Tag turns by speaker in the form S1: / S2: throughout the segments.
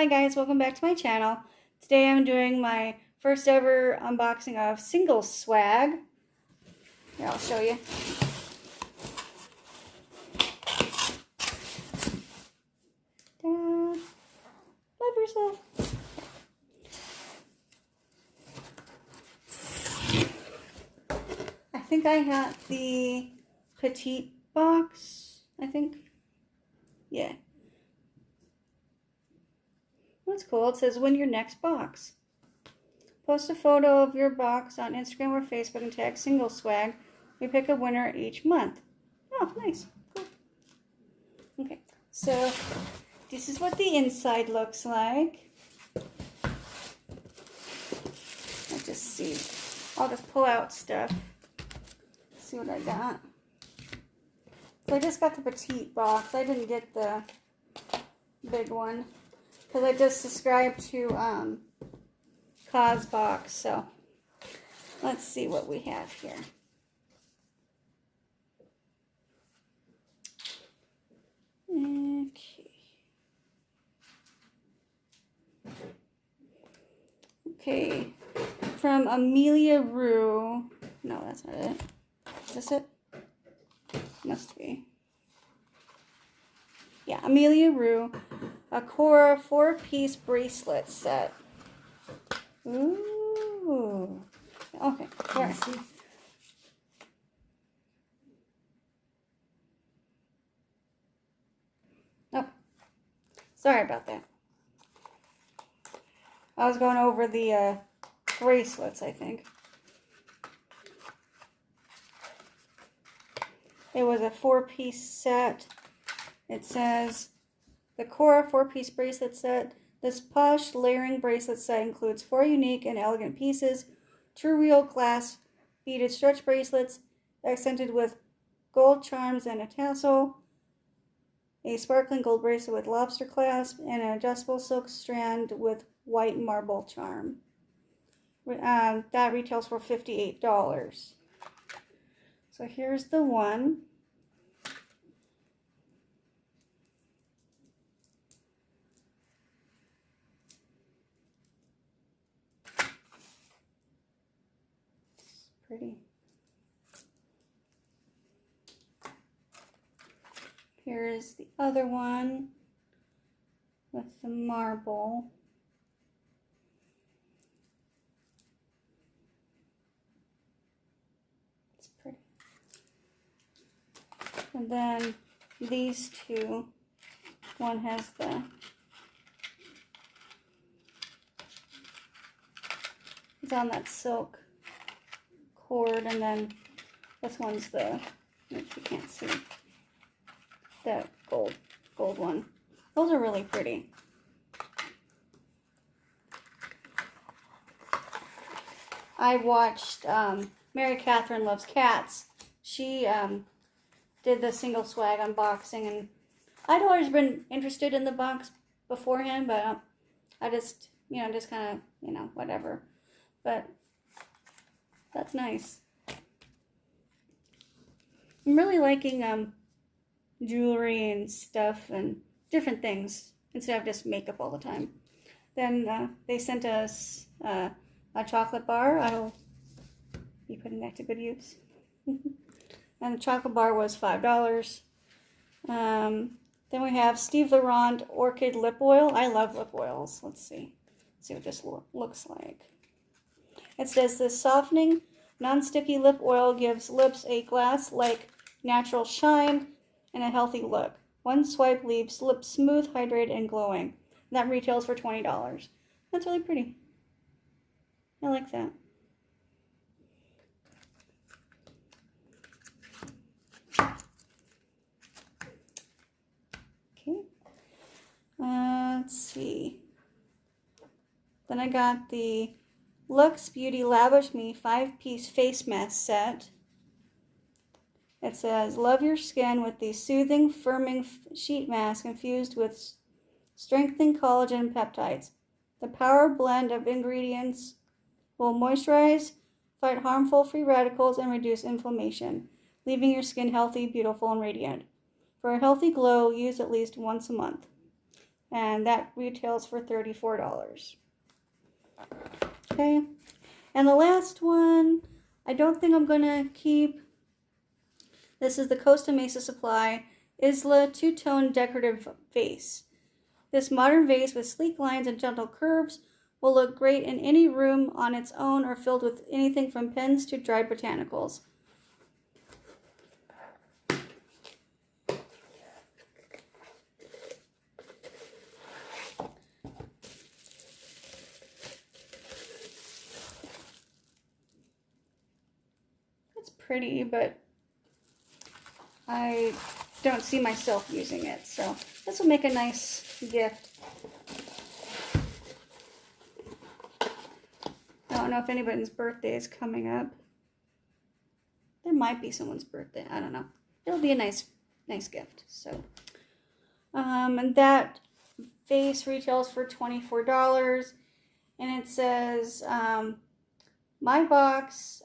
S1: guys, welcome back to my channel. Today I'm doing my first ever unboxing of single swag. Here, I'll show you. Ta-da. Love yourself. I think I got the Petite box, I think. Yeah. That's cool. It says, win your next box. Post a photo of your box on Instagram or Facebook and tag Single Swag. We pick a winner each month. Oh, nice. Cool. Okay, so this is what the inside looks like. Let's just see. I'll just pull out stuff. See what I got. So I just got the Petite box. I didn't get the big one because I just subscribed to Cause box. So let's see what we have here. Okay, from Amelia Rue. No, that's not it. Is this it? Must be. Yeah, Amelia Rue. A Cora 4-piece bracelet set. Ooh. Okay, sorry. Oh, sorry about that. I was going over the bracelets, I think. It was a 4-piece set. It says, the Cora 4-piece bracelet set. This Plush layering bracelet set includes 4 unique and elegant pieces, true real glass beaded stretch bracelets, accented with gold charms and a tassel, a sparkling gold bracelet with lobster clasp, and an adjustable silk strand with white marble charm. That retails for $58. So here's the one. It's pretty. Here's the other one with the marble. It's pretty. And then these two, one has the it's on that silk cord, and then this one's the, if you can't see, that gold one. Those are really pretty. I watched Mary Catherine Loves Cats. She did the Single Swag unboxing, and I'd always been interested in the box beforehand, but I just, just kind of, whatever. But that's nice. I'm really liking jewelry and stuff and different things instead of just makeup all the time. Then they sent us a chocolate bar. I'll be putting that to good use. And the chocolate bar was $5. Then we have Steve Laronde Orchid lip oil. I love lip oils. Let's see what this looks like. It says this softening, non-sticky lip oil gives lips a glass-like natural shine and a healthy look. One swipe leaves lips smooth, hydrated, and glowing. That retails for $20. That's really pretty. I like that. Okay. Let's see. Then I got the Luxe Beauty Lavish Me 5-piece face mask set. It says, love your skin with the soothing, firming sheet mask infused with strengthening collagen and peptides. The power blend of ingredients will moisturize, fight harmful free radicals, and reduce inflammation, leaving your skin healthy, beautiful, and radiant. For a healthy glow, use at least once a month. and that retails for $34. Okay, and the last one, I don't think I'm gonna keep. This is the Costa Mesa Supply Isla two-tone decorative vase. This modern vase with sleek lines and gentle curves will look great in any room on its own or filled with anything from pens to dried botanicals. It's pretty, but I don't see myself using it, so this will make a nice gift. I don't know if anybody's birthday is coming up. There might be someone's birthday. I don't know. It'll be a nice gift. So, and that vase retails for $24, and it says my box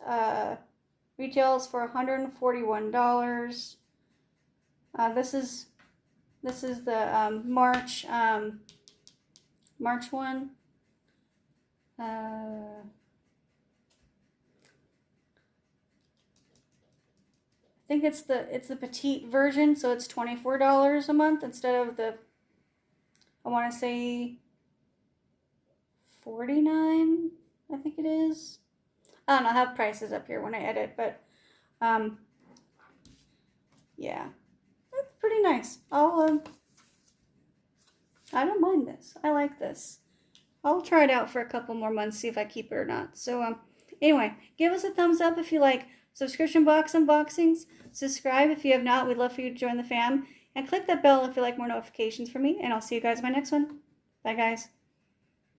S1: retails for $141. This is the March one. I think it's the Petite version, so it's $24 a month instead of the, I want to say $49. I think it is. I don't know. I have prices up here when I edit, but yeah, that's pretty nice. I don't mind this. I like this. I'll try it out for a couple more months, see if I keep it or not. So anyway, give us a thumbs up if you like subscription box unboxings. Subscribe if you have not. We'd love for you to join the fam. And click that bell if you like more notifications from me. And I'll see you guys in my next one. Bye, guys.